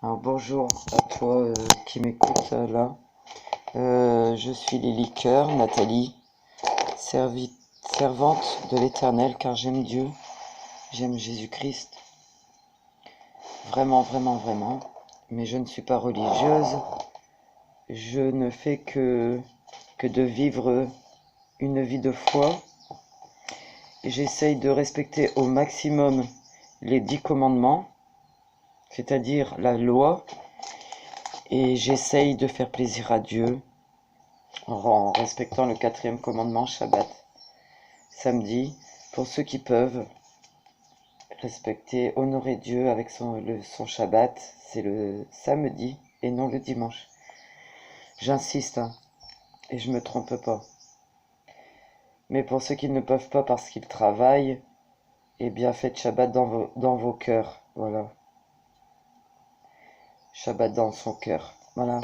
Alors bonjour à toi qui m'écoute là. Je suis Lily Cœur, Nathalie, servante de l'Éternel, car j'aime Dieu, j'aime Jésus-Christ, vraiment, vraiment, vraiment. Mais je ne suis pas religieuse, je ne fais que de vivre une vie de foi. J'essaye de respecter au maximum les 10 commandements, c'est-à-dire la loi, et j'essaye de faire plaisir à Dieu en respectant le 4e commandement, Shabbat, samedi, pour ceux qui peuvent respecter, honorer Dieu avec son Shabbat, c'est le samedi et non le dimanche. J'insiste, hein, et je me trompe pas. Mais pour ceux qui ne peuvent pas parce qu'ils travaillent, eh bien faites Shabbat dans vos cœurs, voilà. Shabbat dans son cœur, voilà.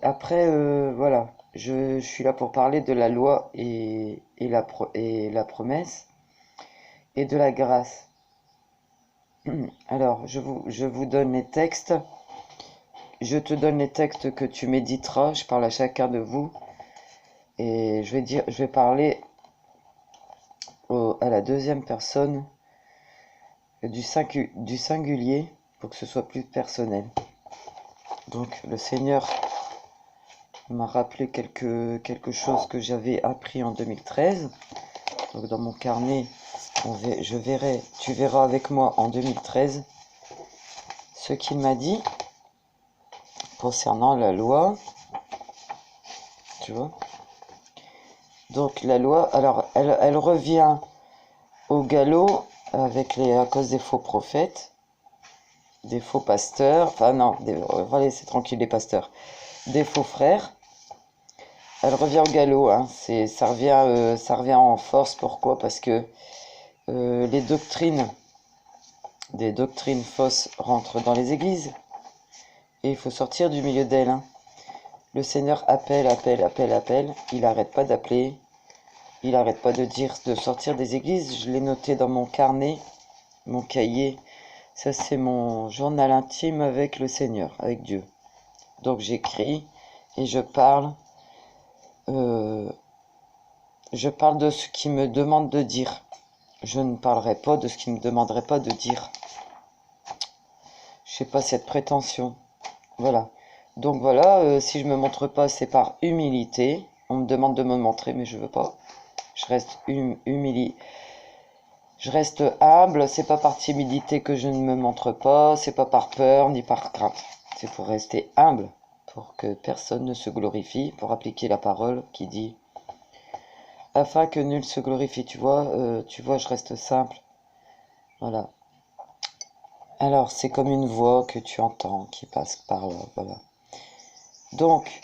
Après, voilà, je suis là pour parler de la loi et la promesse et de la grâce. Alors, je vous donne les textes. Je te donne les textes que tu méditeras. Je parle à chacun de vous. Et je vais parler à la deuxième personne du singulier pour que ce soit plus personnel. Donc, le Seigneur m'a rappelé quelque chose que j'avais appris en 2013. Donc, dans mon carnet, tu verras avec moi en 2013 ce qu'il m'a dit concernant la loi, tu vois. Donc la loi, alors elle revient au galop à cause des faux prophètes, des faux pasteurs, enfin non, on va laisser tranquille les pasteurs, des faux frères. Elle revient au galop, hein, ça revient en force. Pourquoi? Parce que des doctrines fausses rentrent dans les églises et il faut sortir du milieu d'elles. Hein. Le Seigneur appelle, il n'arrête pas d'appeler, il n'arrête pas de sortir des églises. Je l'ai noté dans mon carnet, mon cahier. Ça, c'est mon journal intime avec le Seigneur, avec Dieu. Donc j'écris et je parle de ce qu'il me demande de dire. Je ne parlerai pas de ce qu'il ne me demanderait pas de dire. Je sais pas cette prétention. Voilà. Donc voilà, si je me montre pas, c'est par humilité. On me demande de me montrer, mais je veux pas. Je reste Je reste humble. C'est pas par timidité que je ne me montre pas. C'est pas par peur ni par crainte. C'est pour rester humble, pour que personne ne se glorifie, pour appliquer la parole qui dit afin que nul se glorifie. Tu vois, je reste simple. Voilà. Alors, c'est comme une voix que tu entends qui passe par là, voilà. Donc,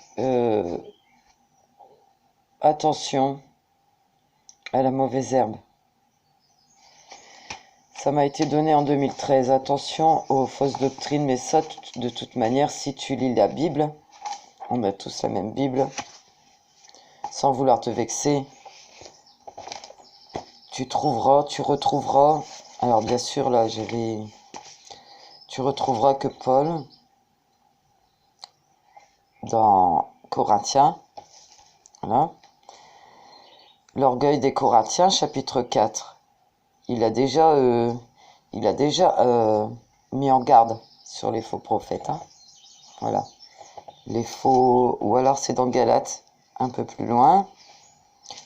attention à la mauvaise herbe. Ça m'a été donné en 2013. Attention aux fausses doctrines, mais ça, de toute manière, si tu lis la Bible, on a tous la même Bible, sans vouloir te vexer, tu retrouveras, alors bien sûr, là, tu retrouveras que Paul, dans Corinthiens, voilà, l'orgueil des Corinthiens, chapitre 4, il a déjà mis en garde sur les faux prophètes, hein. Voilà, les faux, ou alors c'est dans Galates, un peu plus loin,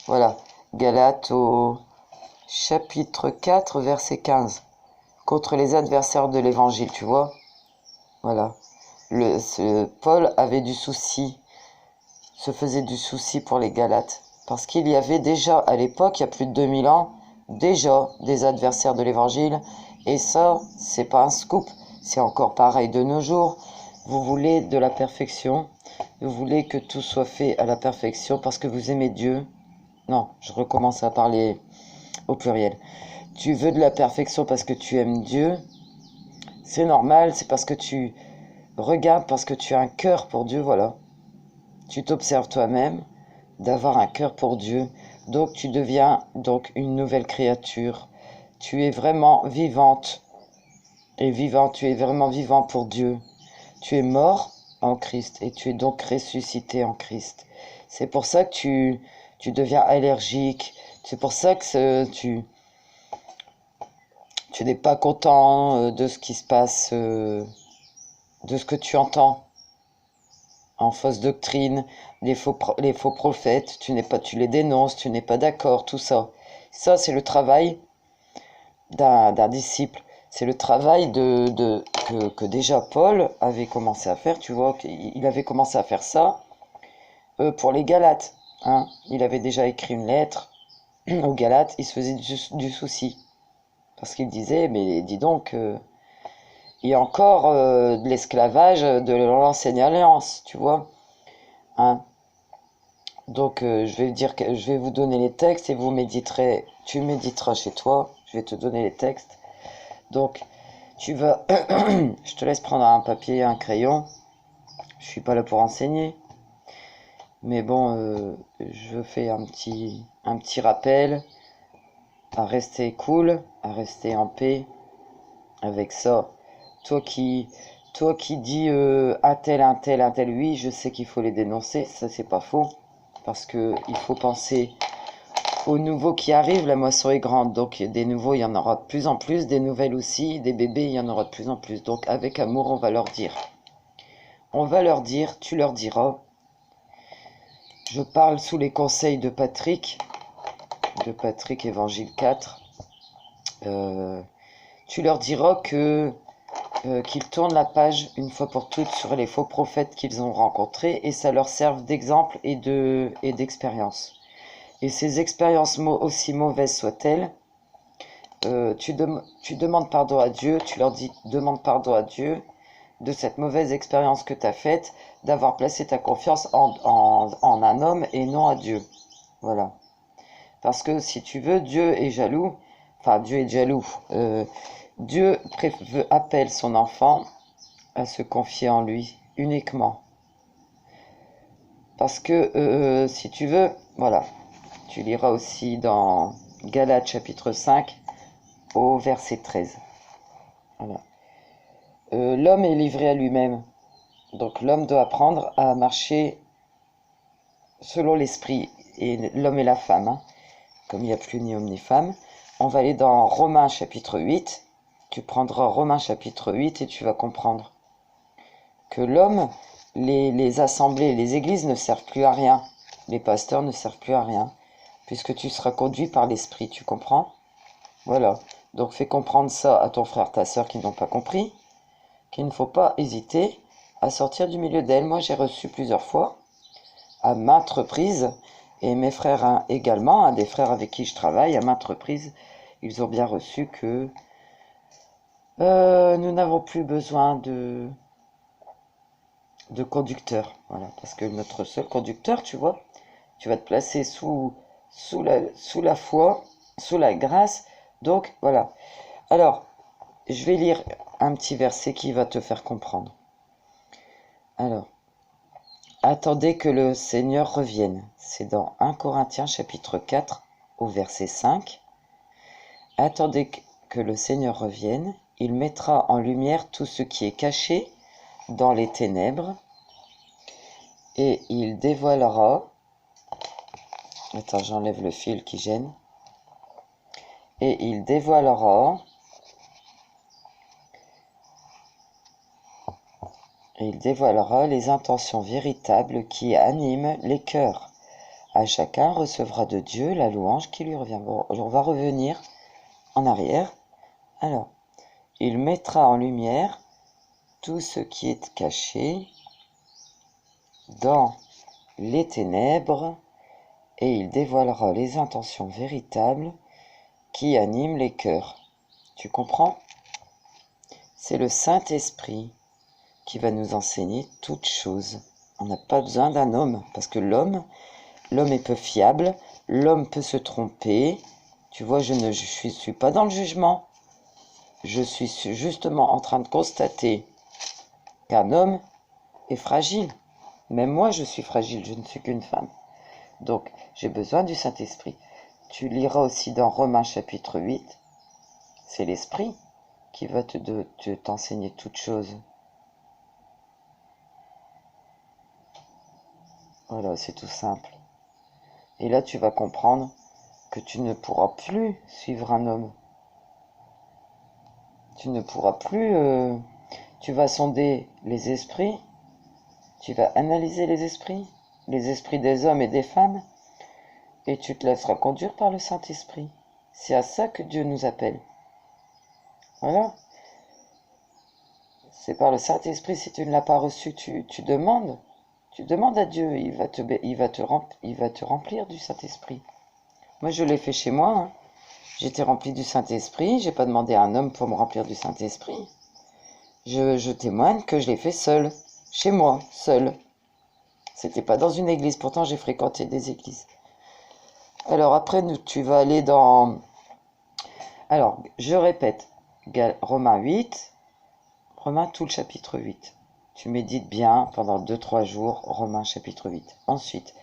voilà, Galates au chapitre 4, verset 15, contre les adversaires de l'évangile, tu vois, voilà, Paul avait du souci, se faisait du souci pour les Galates, parce qu'il y avait déjà, à l'époque, il y a plus de 2000 ans, déjà des adversaires de l'évangile, et ça, c'est pas un scoop, c'est encore pareil de nos jours. Vous voulez de la perfection, vous voulez que tout soit fait à la perfection parce que vous aimez Dieu. Non, je recommence à parler au pluriel. Tu veux de la perfection parce que tu aimes Dieu, c'est normal, c'est parce que tu regardes, parce que tu as un cœur pour Dieu, voilà. Tu t'observes toi-même d'avoir un cœur pour Dieu, donc tu deviens donc une nouvelle créature. Tu es vraiment vivante et vivant, tu es vraiment vivant pour Dieu. Tu es mort en Christ et tu es donc ressuscité en Christ. C'est pour ça que tu deviens allergique. C'est pour ça que tu n'es pas content de ce qui se passe, de ce que tu entends en fausse doctrine, les faux prophètes, tu les dénonces, tu n'es pas d'accord, tout ça. Ça, c'est le travail d'un disciple. C'est le travail que déjà Paul avait commencé à faire, tu vois, qu'il avait commencé à faire ça pour les Galates. Hein. Il avait déjà écrit une lettre aux Galates, il se faisait du souci. Parce qu'il disait, mais dis donc, il y a encore de l'esclavage de l'ancienne alliance, tu vois. Hein. Donc je vais vous donner les textes et vous méditerez, tu méditeras chez toi, je vais te donner les textes. Donc tu vas, je te laisse prendre un papier, un crayon, je suis pas là pour enseigner, mais bon, je fais un petit rappel à rester cool, à rester en paix avec ça. Toi qui, toi qui dis un tel, oui, je sais qu'il faut les dénoncer, ça c'est pas faux, parce que il faut penser aux nouveaux qui arrivent, la moisson est grande, donc des nouveaux, il y en aura de plus en plus, des nouvelles aussi, des bébés, il y en aura de plus en plus. Donc avec amour, on va leur dire. On va leur dire, tu leur diras. Je parle sous les conseils de Patrick Évangile 4. Tu leur diras qu'ils tournent la page une fois pour toutes sur les faux prophètes qu'ils ont rencontrés et ça leur serve d'exemple et d'expérience. Et ces expériences aussi mauvaises soient-elles, tu demandes pardon à Dieu, tu leur dis demande pardon à Dieu de cette mauvaise expérience que tu as faite, d'avoir placé ta confiance en un homme et non à Dieu. Voilà. Parce que si tu veux, Dieu est jaloux, enfin Dieu est jaloux. Dieu appelle son enfant à se confier en lui uniquement. Parce que si tu veux, voilà, tu liras aussi dans Galates chapitre 5 au verset 13. Voilà. L'homme est livré à lui-même. Donc l'homme doit apprendre à marcher selon l'esprit. Et l'homme et la femme, hein. Comme il n'y a plus ni homme ni femme. On va aller dans Romains chapitre 8. Tu prendras Romains chapitre 8 et tu vas comprendre que l'homme, les assemblées, les églises ne servent plus à rien. Les pasteurs ne servent plus à rien. Puisque tu seras conduit par l'esprit, tu comprends? Voilà. Donc fais comprendre ça à ton frère, ta soeur qui n'ont pas compris. Qu'il ne faut pas hésiter à sortir du milieu d'elle. Moi, j'ai reçu plusieurs fois, à maintes reprises, et mes frères également, des frères avec qui je travaille, à maintes reprises, ils ont bien reçu que nous n'avons plus besoin de conducteur. Voilà, parce que notre seul conducteur, tu vois, tu vas te placer sous la foi, sous la grâce. Donc, voilà. Alors, je vais lire un petit verset qui va te faire comprendre. Alors, attendez que le Seigneur revienne. C'est dans 1 Corinthiens chapitre 4 au verset 5. Attendez que le Seigneur revienne. Il mettra en lumière tout ce qui est caché dans les ténèbres et il dévoilera... Attends, j'enlève le fil qui gêne. Et il dévoilera... les intentions véritables qui animent les cœurs. À chacun recevra de Dieu la louange qui lui revient. Bon, on va revenir en arrière. Alors, il mettra en lumière tout ce qui est caché dans les ténèbres et il dévoilera les intentions véritables qui animent les cœurs. Tu comprends? C'est le Saint-Esprit qui va nous enseigner toutes choses. On n'a pas besoin d'un homme, parce que l'homme est peu fiable, l'homme peut se tromper. Tu vois, je ne suis pas dans le jugement. Je suis justement en train de constater qu'un homme est fragile. Même moi, je suis fragile, je ne suis qu'une femme. Donc, j'ai besoin du Saint-Esprit. Tu liras aussi dans Romains chapitre 8. C'est l'Esprit qui va t'enseigner toutes choses. Voilà, c'est tout simple. Et là, tu vas comprendre que tu ne pourras plus suivre un homme. Tu ne pourras plus... tu vas sonder les esprits, tu vas analyser les esprits des hommes et des femmes, et tu te laisseras conduire par le Saint-Esprit. C'est à ça que Dieu nous appelle. Voilà. C'est par le Saint-Esprit, si tu ne l'as pas reçu, tu demandes. Tu demandes à Dieu, il va te remplir du Saint-Esprit. Moi, je l'ai fait chez moi. Hein. J'étais rempli du Saint-Esprit. J'ai pas demandé à un homme pour me remplir du Saint-Esprit. Je témoigne que je l'ai fait seul, chez moi, seul. C'était pas dans une église. Pourtant, j'ai fréquenté des églises. Alors après, tu vas aller dans... Alors, je répète. Romains 8. Romains, tout le chapitre 8. Tu médites bien pendant 2-3 jours, Romains chapitre 8. Ensuite,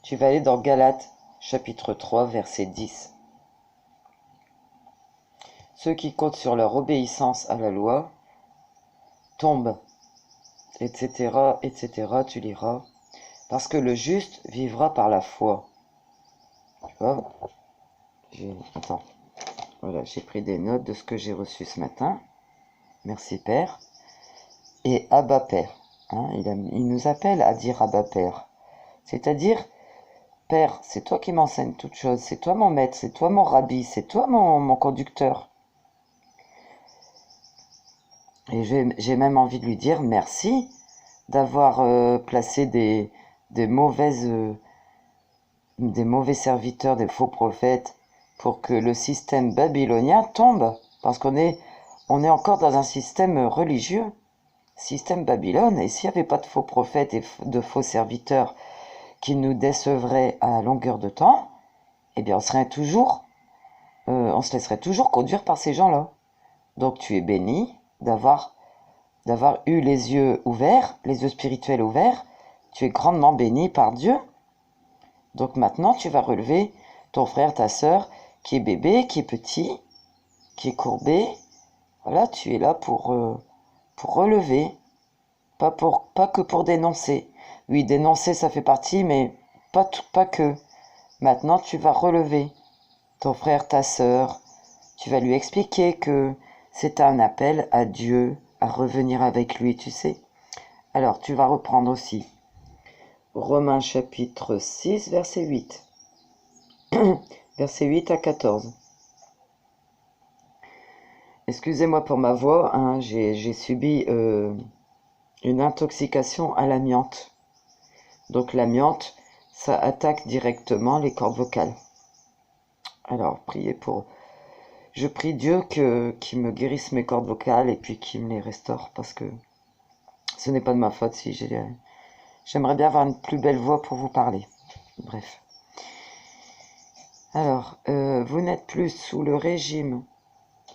tu vas aller dans Galates chapitre 3, verset 10. Ceux qui comptent sur leur obéissance à la loi tombent, etc., etc., tu liras. Parce que le juste vivra par la foi. Tu vois? Attends. Voilà, j'ai pris des notes de ce que j'ai reçu ce matin. Merci Père. Et Abba Père. Hein, il nous appelle à dire Abba Père. C'est-à-dire, Père, c'est toi qui m'enseignes toutes choses, c'est toi mon maître, c'est toi mon rabbi, c'est toi mon conducteur. Et j'ai même envie de lui dire merci d'avoir placé des mauvais serviteurs, des faux prophètes, pour que le système babylonien tombe. Parce qu'on est encore dans un système religieux. Système Babylone, et s'il n'y avait pas de faux prophètes et de faux serviteurs qui nous décevraient à longueur de temps, eh bien on se laisserait toujours conduire par ces gens-là. Donc tu es béni d'avoir eu les yeux ouverts, les yeux spirituels ouverts, tu es grandement béni par Dieu. Donc maintenant tu vas relever ton frère, ta sœur, qui est bébé, qui est petit, qui est courbé. Voilà, tu es là pour relever. Pas que pour dénoncer. Oui, dénoncer, ça fait partie, mais pas que. Maintenant, tu vas relever ton frère, ta sœur. Tu vas lui expliquer que c'est un appel à Dieu, à revenir avec lui, tu sais. Alors, tu vas reprendre aussi Romains chapitre 6, verset 8. Verset 8 à 14. Excusez-moi pour ma voix, hein, j'ai subi... une intoxication à l'amiante. Donc l'amiante, ça attaque directement les cordes vocales. Alors, je prie Dieu qu'il me guérisse mes cordes vocales et puis qu'il me les restaure, parce que ce n'est pas de ma faute si j'aimerais bien avoir une plus belle voix pour vous parler. Bref. Alors, vous n'êtes plus sous le régime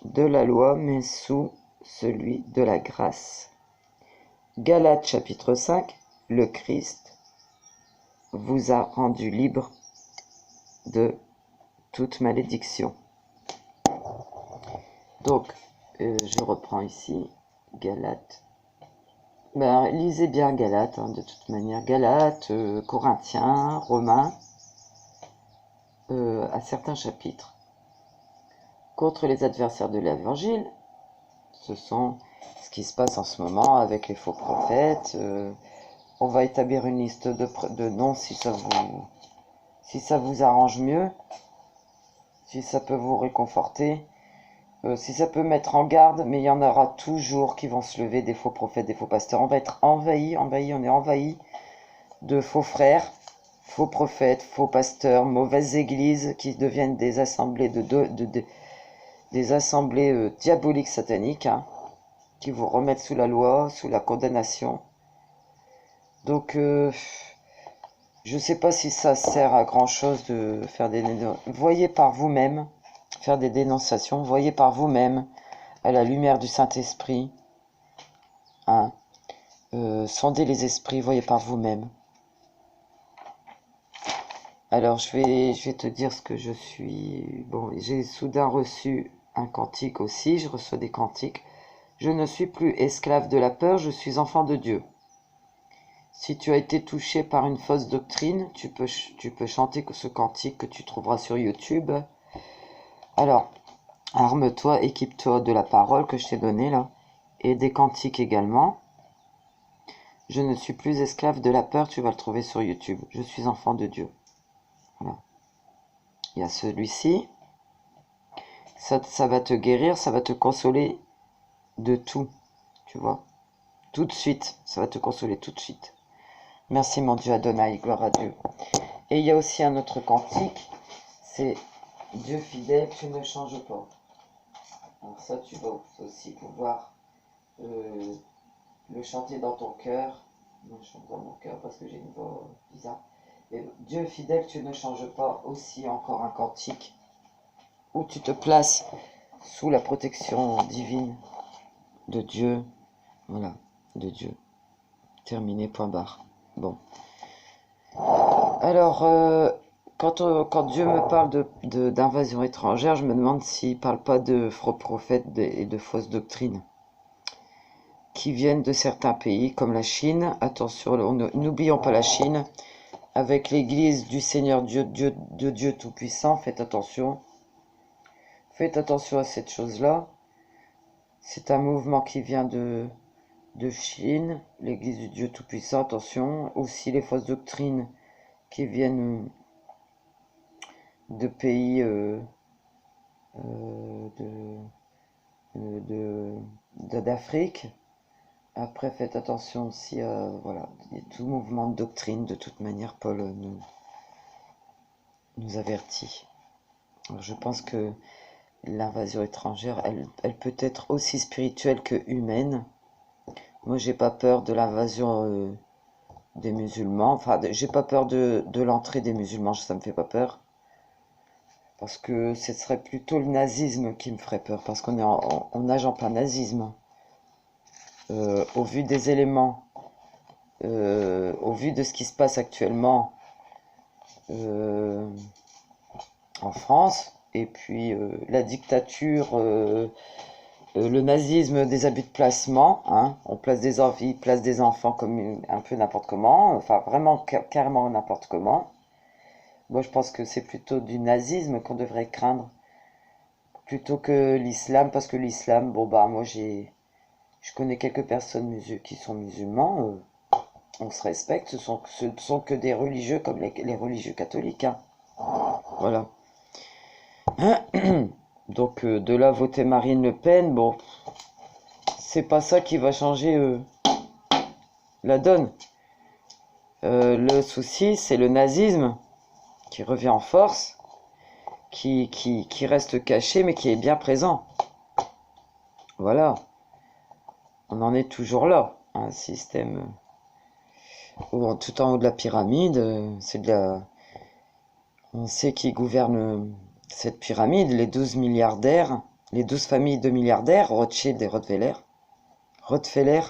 de la loi, mais sous celui de la grâce. Galates chapitre 5, le Christ vous a rendu libre de toute malédiction. Donc, je reprends ici, Galates. Lisez bien Galates, hein, de toute manière. Galates, Corinthiens, Romains, à certains chapitres. Contre les adversaires de l'évangile, ce sont ce qui se passe en ce moment avec les faux prophètes. On va établir une liste de noms si ça vous arrange mieux, si ça peut vous réconforter, si ça peut mettre en garde, mais il y en aura toujours qui vont se lever, des faux prophètes, des faux pasteurs. On va être on est envahi de faux frères, faux prophètes, faux pasteurs, mauvaises églises qui deviennent des assemblées des assemblées diaboliques sataniques, hein, qui vous remettent sous la loi, sous la condamnation. Donc, je ne sais pas si ça sert à grand chose de faire voyez par vous-même, faire des dénonciations, voyez par vous-même, à la lumière du Saint-Esprit, hein, sondez les esprits, voyez par vous-même. Alors, je vais te dire ce que je suis. Bon, j'ai soudain reçu un cantique aussi, je reçois des cantiques. Je ne suis plus esclave de la peur, je suis enfant de Dieu. Si tu as été touché par une fausse doctrine, tu peux chanter ce cantique que tu trouveras sur YouTube. Alors, arme-toi, équipe-toi de la parole que je t'ai donnée là, et des cantiques également. Je ne suis plus esclave de la peur, tu vas le trouver sur YouTube. Je suis enfant de Dieu. Voilà. Il y a celui-ci. Ça va te guérir, ça va te consoler de tout, tu vois. Tout de suite, ça va te consoler tout de suite. Merci mon Dieu Adonai, gloire à Dieu. Et il y a aussi un autre cantique, c'est Dieu fidèle, tu ne changes pas. Alors ça, tu vas aussi pouvoir le chanter dans ton cœur. Moi, je chante dans mon cœur parce que j'ai une voix bizarre. Et Dieu fidèle, tu ne changes pas. Aussi encore un cantique où tu te places sous la protection divine de Dieu. Voilà, de Dieu. Terminé, point barre. Bon. Alors, quand Dieu me parle d'invasion étrangère, je me demande s'il ne parle pas de faux prophètes et de fausses doctrines qui viennent de certains pays comme la Chine. Attention, n'oublions pas la Chine. Avec l'église du Seigneur Dieu Tout-Puissant, faites attention. Faites attention à cette chose-là. C'est un mouvement qui vient de Chine, l'église du Dieu Tout-Puissant, attention. Aussi les fausses doctrines qui viennent de pays d'Afrique. Après, faites attention aussi à voilà, tout mouvement de doctrine. De toute manière, Paul nous avertit. Alors, je pense que l'invasion étrangère, elle peut être aussi spirituelle que humaine. Moi, j'ai pas peur de l'invasion des musulmans. Enfin, j'ai pas peur de l'entrée des musulmans, ça me fait pas peur. Parce que ce serait plutôt le nazisme qui me ferait peur. Parce on nage en plein nazisme. Au vu des éléments, au vu de ce qui se passe actuellement en France, et puis la dictature, le nazisme des abus de placement, hein, on place des envies, place des enfants comme un peu n'importe comment, enfin vraiment carrément n'importe comment. Moi je pense que c'est plutôt du nazisme qu'on devrait craindre, plutôt que l'islam, parce que l'islam, bon bah moi je connais quelques personnes qui sont musulmans, on se respecte, ce sont que des religieux comme les religieux catholiques, hein. Voilà. Donc de là voter Marine Le Pen, bon, c'est pas ça qui va changer la donne. Le souci, c'est le nazisme qui revient en force, qui reste caché mais qui est bien présent. Voilà. On en est toujours là. Un système tout en haut de la pyramide, on sait qui gouverne cette pyramide, les 12 milliardaires, les 12 familles de milliardaires, Rothschild et Rockefeller,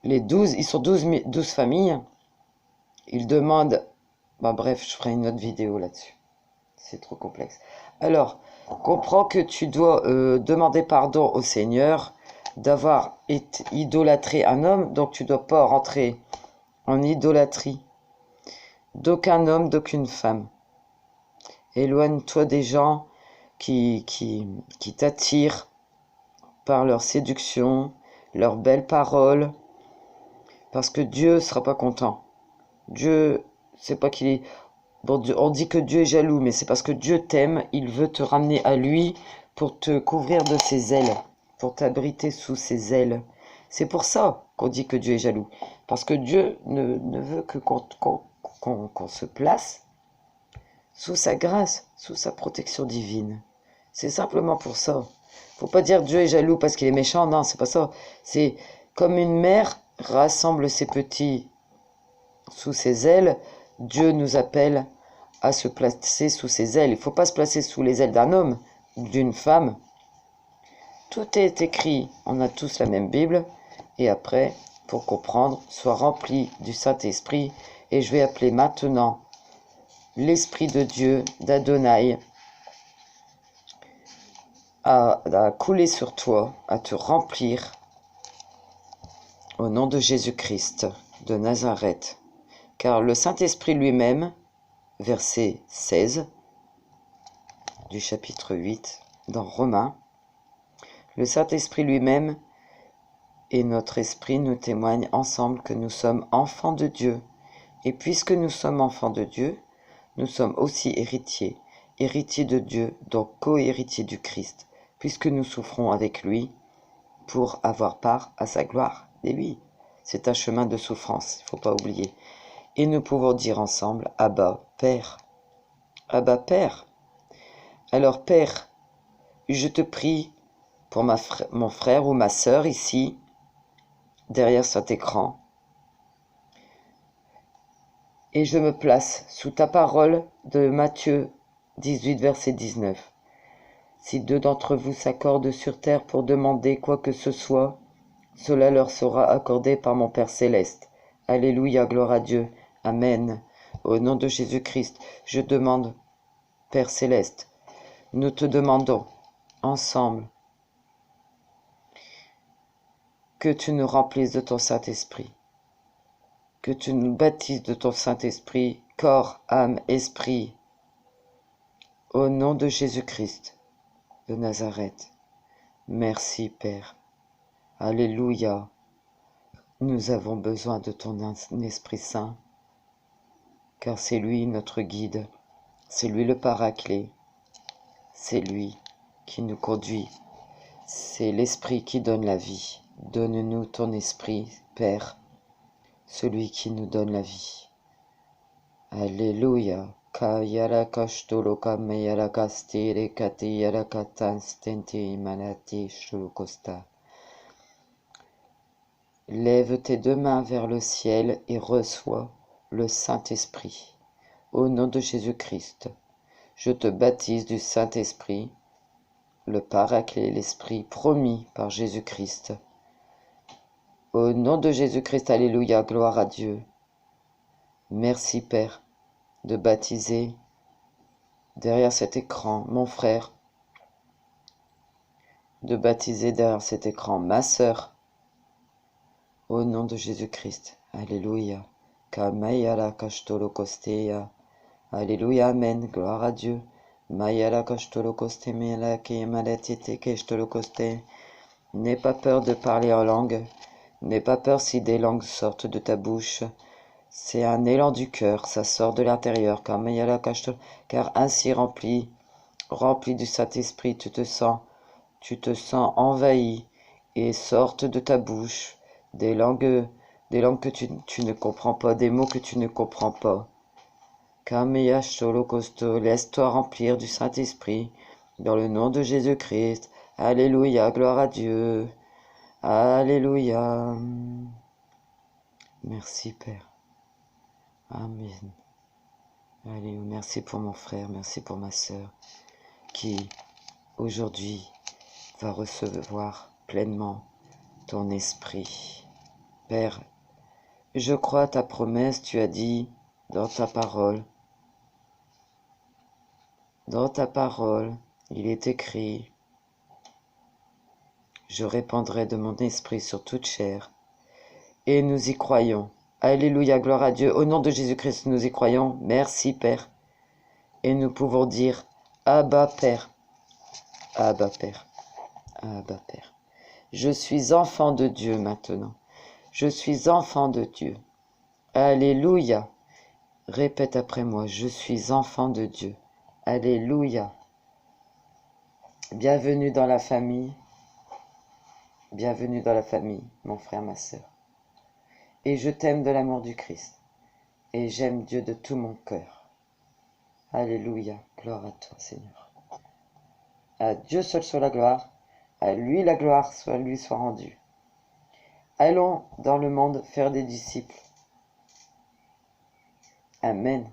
les 12, ils sont 12 familles, ils demandent, bah bref, je ferai une autre vidéo là-dessus, c'est trop complexe. Alors, comprends que tu dois demander pardon au Seigneur d'avoir idolâtré un homme, donc tu ne dois pas rentrer en idolâtrie d'aucun homme, d'aucune femme. Éloigne-toi des gens qui t'attirent par leur séduction, leurs belles paroles, parce que Dieu ne sera pas content. Dieu, c'est pas qu'il est... Bon, on dit que Dieu est jaloux, mais c'est parce que Dieu t'aime, il veut te ramener à lui pour te couvrir de ses ailes, pour t'abriter sous ses ailes. C'est pour ça qu'on dit que Dieu est jaloux, parce que Dieu ne veut que qu'on se place sous sa grâce, sous sa protection divine. C'est simplement pour ça. Faut pas dire Dieu est jaloux parce qu'il est méchant, non, c'est pas ça. C'est comme une mère rassemble ses petits sous ses ailes, Dieu nous appelle à se placer sous ses ailes. Il ne faut pas se placer sous les ailes d'un homme, d'une femme. Tout est écrit, on a tous la même Bible. Et après, pour comprendre, sois rempli du Saint-Esprit. Et je vais appeler maintenant l'Esprit de Dieu, d'Adonai, à couler sur toi, à te remplir, au nom de Jésus-Christ de Nazareth. Car le Saint-Esprit lui-même, verset 16 du chapitre 8 dans Romains, le Saint-Esprit lui-même et notre esprit nous témoignent ensemble que nous sommes enfants de Dieu. Et puisque nous sommes enfants de Dieu, nous sommes aussi héritiers, héritiers de Dieu, donc co-héritiers du Christ, puisque nous souffrons avec lui pour avoir part à sa gloire. Et oui, c'est un chemin de souffrance, il ne faut pas oublier. Et nous pouvons dire ensemble, Abba, Père. Abba, Père. Alors, Père, je te prie pour mon frère ou ma sœur ici, derrière cet écran, et je me place sous ta parole de Matthieu 18, verset 19. Si deux d'entre vous s'accordent sur terre pour demander quoi que ce soit, cela leur sera accordé par mon Père céleste. Alléluia, gloire à Dieu. Amen. Au nom de Jésus-Christ, je demande, Père céleste, nous te demandons ensemble que tu nous remplisses de ton Saint-Esprit, que tu nous baptises de ton Saint-Esprit, corps, âme, esprit, au nom de Jésus-Christ de Nazareth. Merci, Père. Alléluia. Nous avons besoin de ton Esprit Saint, car c'est lui notre guide, c'est lui le Paraclet, c'est lui qui nous conduit, c'est l'Esprit qui donne la vie. Donne-nous ton Esprit, Père, celui qui nous donne la vie. Alléluia. Kayara kashtoloka meyara kastire kati yara katan stenti manati shulukosta. Lève tes deux mains vers le ciel et reçois le Saint-Esprit. Au nom de Jésus-Christ, je te baptise du Saint-Esprit, le Paraclet, l'Esprit promis par Jésus-Christ. Au nom de Jésus-Christ, alléluia, gloire à Dieu. Merci Père de baptiser derrière cet écran mon frère, de baptiser derrière cet écran ma sœur. Au nom de Jésus-Christ, alléluia. Kamayala kashtolo kosteya. Alléluia, amen, gloire à Dieu. Mayala kashtolo koste mela keyamalatiete kashtolo koste. N'aie pas peur de parler en langue. N'aie pas peur si des langues sortent de ta bouche. C'est un élan du cœur, ça sort de l'intérieur. Car ainsi rempli du Saint-Esprit, tu te sens envahi et sortent de ta bouche des langues que tu ne comprends pas, des mots que tu ne comprends pas. Laisse-toi remplir du Saint-Esprit, dans le nom de Jésus-Christ. Alléluia, gloire à Dieu. Alléluia. Merci Père. Amen. Alléluia. Merci pour mon frère, merci pour ma sœur, qui aujourd'hui va recevoir pleinement ton esprit. Père, je crois à ta promesse, tu as dit dans ta parole, il est écrit, je répandrai de mon esprit sur toute chair, et nous y croyons. Alléluia, gloire à Dieu, au nom de Jésus-Christ, nous y croyons, merci Père, et nous pouvons dire, Abba Père, Abba Père, Abba Père. Je suis enfant de Dieu maintenant. Je suis enfant de Dieu. Alléluia. Répète après moi, je suis enfant de Dieu. Alléluia. Bienvenue dans la famille. Bienvenue dans la famille, mon frère, ma sœur. Et je t'aime de l'amour du Christ. Et j'aime Dieu de tout mon cœur. Alléluia. Gloire à toi, Seigneur. À Dieu seul soit la gloire. À lui la gloire lui soit rendue. Allons dans le monde faire des disciples. Amen.